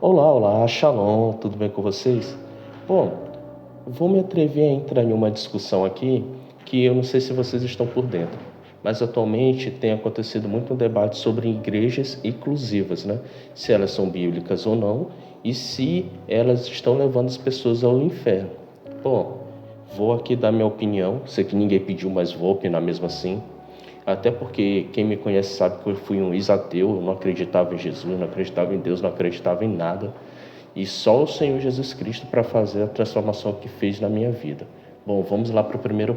Olá, olá, Shalom, tudo bem com vocês? Bom, vou me atrever a entrar em uma discussão aqui que eu não sei se vocês estão por dentro, mas atualmente tem acontecido muito um debate sobre igrejas inclusivas, né? Se elas são bíblicas ou não e se elas estão levando as pessoas ao inferno. Bom, vou aqui dar minha opinião, sei que ninguém pediu, mas vou opinar mesmo assim. Até porque quem me conhece sabe que eu fui um ex-ateu, eu não acreditava em Jesus, não acreditava em Deus, não acreditava em nada. E só o Senhor Jesus Cristo para fazer a transformação que fez na minha vida. Bom, vamos lá para o primeiro.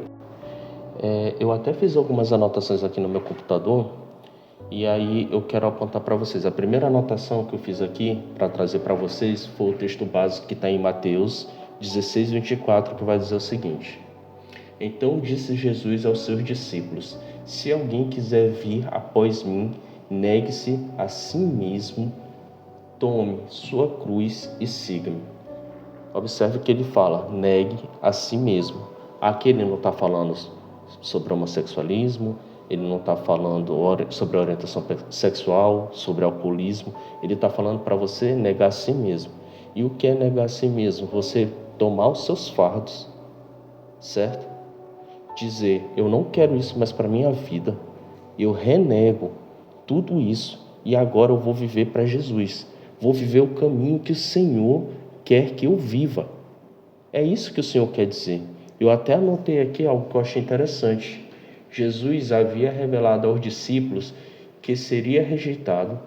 Eu até fiz algumas anotações aqui no meu computador e aí eu quero apontar para vocês. A primeira anotação que eu fiz aqui para trazer para vocês foi o texto básico que está em Mateus 16:24, que vai dizer o seguinte: Então disse Jesus aos seus discípulos: Se alguém quiser vir após mim, negue-se a si mesmo, tome sua cruz e siga-me. Observe que ele fala, negue a si mesmo. Aqui ele não está falando sobre homossexualismo, ele não está falando sobre orientação sexual, sobre alcoolismo. Ele está falando para você negar a si mesmo. E o que é negar a si mesmo? Você tomar os seus fardos, certo? Dizer, eu não quero isso mais para minha vida. Eu renego tudo isso e agora eu vou viver para Jesus. Vou viver o caminho que o Senhor quer que eu viva. É isso que o Senhor quer dizer. Eu até anotei aqui algo que eu achei interessante. Jesus havia revelado aos discípulos que seria rejeitado,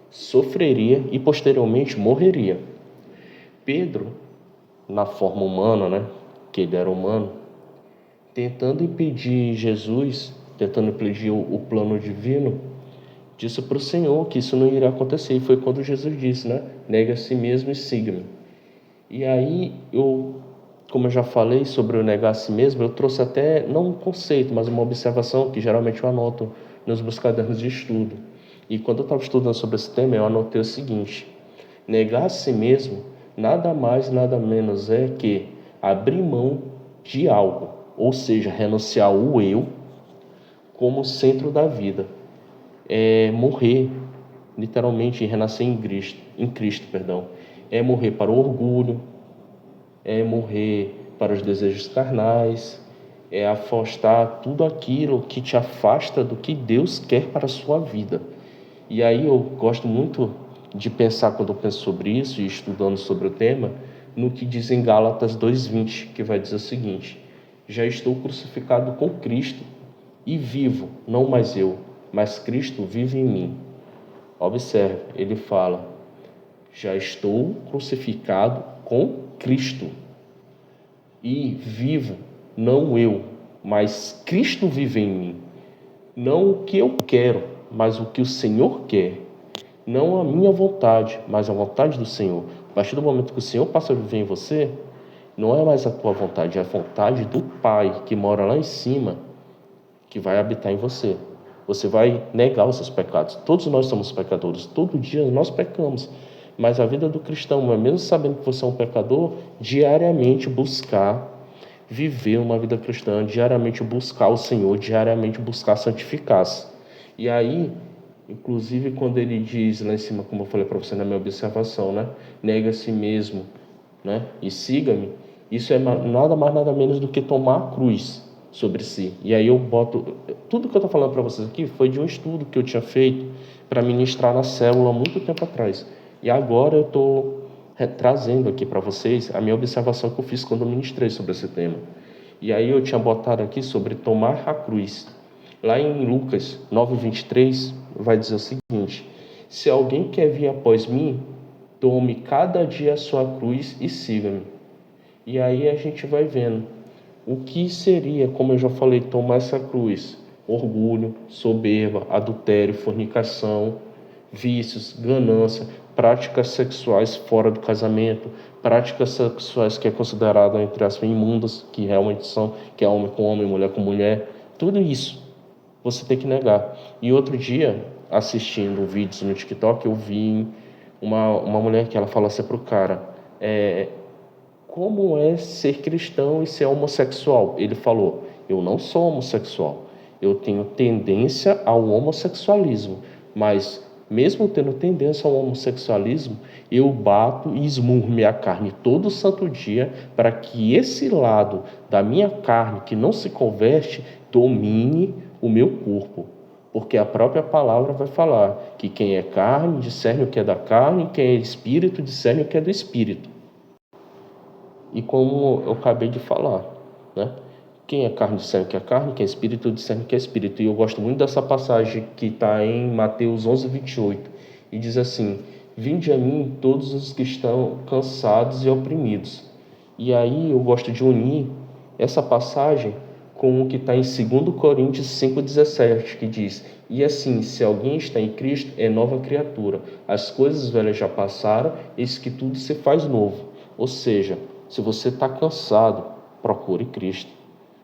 sofreria e posteriormente morreria. Pedro, na forma humana, né, que ele era humano, tentando impedir Jesus, tentando impedir o plano divino, disse para o Senhor que isso não iria acontecer. E foi quando Jesus disse, né, negue a si mesmo e siga-me. E aí como eu já falei sobre o negar a si mesmo, eu trouxe até, não um conceito, mas uma observação que geralmente eu anoto nos meus cadernos de estudo. E quando eu estava estudando sobre esse tema, eu anotei o seguinte: negar a si mesmo nada mais, nada menos é que abrir mão de algo, ou seja, renunciar ao eu como centro da vida. É morrer, literalmente, renascer em Cristo, perdão. É morrer para o orgulho, é morrer para os desejos carnais, é afastar tudo aquilo que te afasta do que Deus quer para a sua vida. E aí eu gosto muito de pensar, quando eu penso sobre isso e estudando sobre o tema, no que diz em Gálatas 2:20, que vai dizer o seguinte: já estou crucificado com Cristo e vivo, não mais eu, mas Cristo vive em mim. Observe, ele fala: já estou crucificado com Cristo e vivo, não eu, mas Cristo vive em mim. Não o que eu quero, mas o que o Senhor quer. Não a minha vontade, mas a vontade do Senhor. A partir do momento que o Senhor passa a viver em você, não é mais a tua vontade, é a vontade do Pai que mora lá em cima, que vai habitar em você. Você vai negar os seus pecados. Todos nós somos pecadores, todo dia nós pecamos. Mas a vida do cristão é, mesmo sabendo que você é um pecador, diariamente buscar viver uma vida cristã, diariamente buscar o Senhor, diariamente buscar santificar-se. E aí, inclusive, quando ele diz lá em cima, como eu falei para você na minha observação, né? Nega a si mesmo, né? E siga-me. Isso é nada mais, nada menos do que tomar a cruz sobre si. E aí eu boto... Tudo que eu estou falando para vocês aqui foi de um estudo que eu tinha feito para ministrar na célula há muito tempo atrás. E agora eu estou trazendo aqui para vocês a minha observação que eu fiz quando eu ministrei sobre esse tema. E aí eu tinha botado aqui sobre tomar a cruz. Lá em Lucas 9:23 vai dizer o seguinte: se alguém quer vir após mim, tome cada dia a sua cruz e siga-me. E aí a gente vai vendo o que seria, como eu já falei, tomar essa cruz: orgulho, soberba, adultério, fornicação, vícios, ganância, práticas sexuais fora do casamento, práticas sexuais que é considerado entre as imundas, que realmente são, que é homem com homem, mulher com mulher, tudo isso você tem que negar. E outro dia, assistindo vídeos no TikTok, eu vi uma mulher que ela fala assim pro cara: como é ser cristão e ser homossexual? Ele falou: eu não sou homossexual, eu tenho tendência ao homossexualismo, mas mesmo tendo tendência ao homossexualismo, eu bato e esmurro minha carne todo santo dia para que esse lado da minha carne que não se converte domine o meu corpo. Porque a própria palavra vai falar que quem é carne discerne o que é da carne, quem é espírito discerne o que é do espírito. E como eu acabei de falar, né? Quem é carne discerne o que é carne, quem é espírito discerne o que é espírito. E eu gosto muito dessa passagem que está em Mateus 11:28. E diz assim: vinde a mim todos os que estão cansados e oprimidos. E aí eu gosto de unir essa passagem com o que está em 2 Coríntios 5,17, que diz: e assim, se alguém está em Cristo, é nova criatura. As coisas velhas já passaram, eis que tudo se faz novo. Ou seja, se você está cansado, procure Cristo.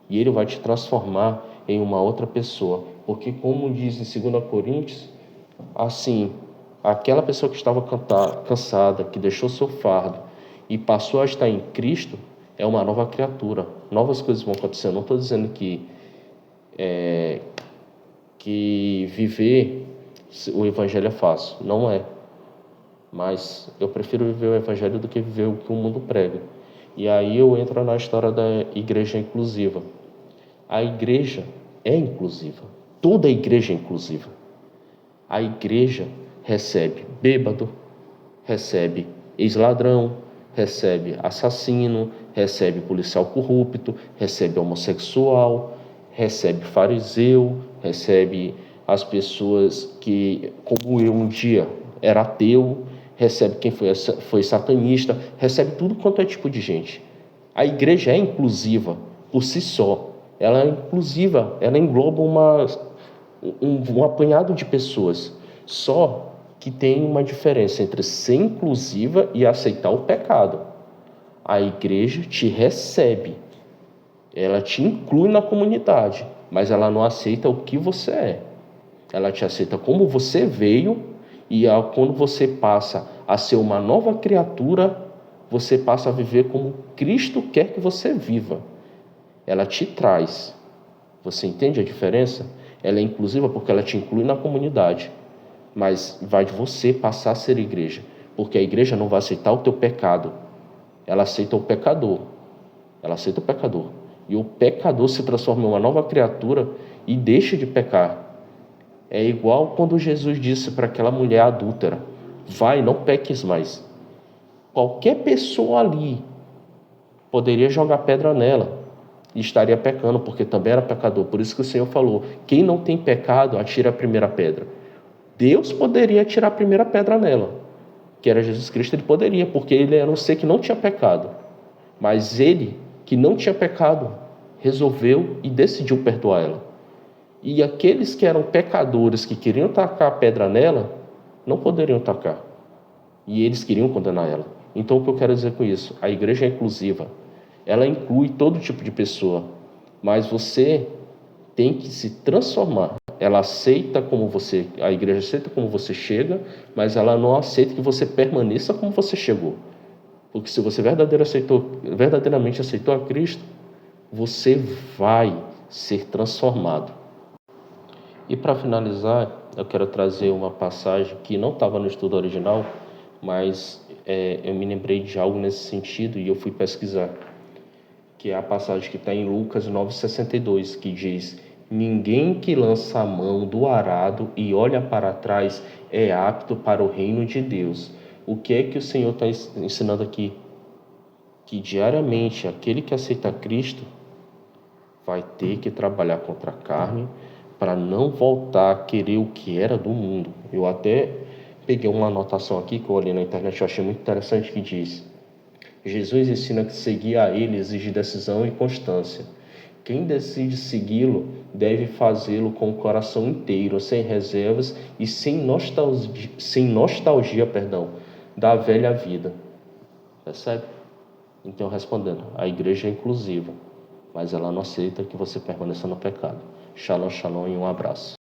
E Ele vai te transformar em uma outra pessoa. Porque como diz em 2 Coríntios, assim, aquela pessoa que estava cansada, que deixou seu fardo e passou a estar em Cristo, é uma nova criatura. Novas coisas vão acontecer. Eu não estou dizendo que viver o Evangelho é fácil. Não é. Mas eu prefiro viver o Evangelho do que viver o que o mundo prega. E aí eu entro na história da igreja inclusiva. A igreja é inclusiva. Toda a igreja é inclusiva. A igreja recebe bêbado, recebe ex-ladrão, recebe assassino, recebe policial corrupto, recebe homossexual, recebe fariseu, recebe as pessoas que, como eu um dia, era ateu, recebe quem foi satanista, recebe tudo quanto é tipo de gente. A igreja é inclusiva por si só. Ela é inclusiva, ela engloba um apanhado de pessoas. Só que tem uma diferença entre ser inclusiva e aceitar o pecado. A igreja te recebe, ela te inclui na comunidade, mas ela não aceita o que você é. Ela te aceita como você veio e quando você passa a ser uma nova criatura, você passa a viver como Cristo quer que você viva. Ela te traz. Você entende a diferença? Ela é inclusiva porque ela te inclui na comunidade, mas vai de você passar a ser igreja, porque a igreja não vai aceitar o teu pecado, ela aceita o pecador, ela aceita o pecador, e o pecador se transforma em uma nova criatura e deixa de pecar. É igual quando Jesus disse para aquela mulher adúltera: vai, não peques mais. Qualquer pessoa ali poderia jogar pedra nela e estaria pecando, porque também era pecador. Por isso que o Senhor falou: quem não tem pecado, atira a primeira pedra. Deus poderia atirar a primeira pedra nela, que era Jesus Cristo. Ele poderia, porque ele era um ser que não tinha pecado. Mas ele, que não tinha pecado, resolveu e decidiu perdoar ela. E aqueles que eram pecadores, que queriam tacar a pedra nela, não poderiam tacar. E eles queriam condenar ela. Então, o que eu quero dizer com isso? A igreja é inclusiva. Ela inclui todo tipo de pessoa. Mas você tem que se transformar. Ela aceita como você, a igreja aceita como você chega, mas ela não aceita que você permaneça como você chegou. Porque se você verdadeiramente aceitou a Cristo, você vai ser transformado. E para finalizar, eu quero trazer uma passagem que não estava no estudo original, mas eu me lembrei de algo nesse sentido e eu fui pesquisar, que é a passagem que está em Lucas 9,62, que diz: ninguém que lança a mão do arado e olha para trás é apto para o reino de Deus. O que é que o Senhor está ensinando aqui? Que diariamente aquele que aceita Cristo vai ter que trabalhar contra a carne para não voltar a querer o que era do mundo. Eu até peguei uma anotação aqui que eu olhei na internet, eu achei muito interessante, que diz: Jesus ensina que seguir a ele exige decisão e constância. Quem decide segui-lo deve fazê-lo com o coração inteiro, sem reservas e sem nostalgia, da velha vida. Percebe? Então, respondendo, a igreja é inclusiva, mas ela não aceita que você permaneça no pecado. Shalom, shalom e um abraço.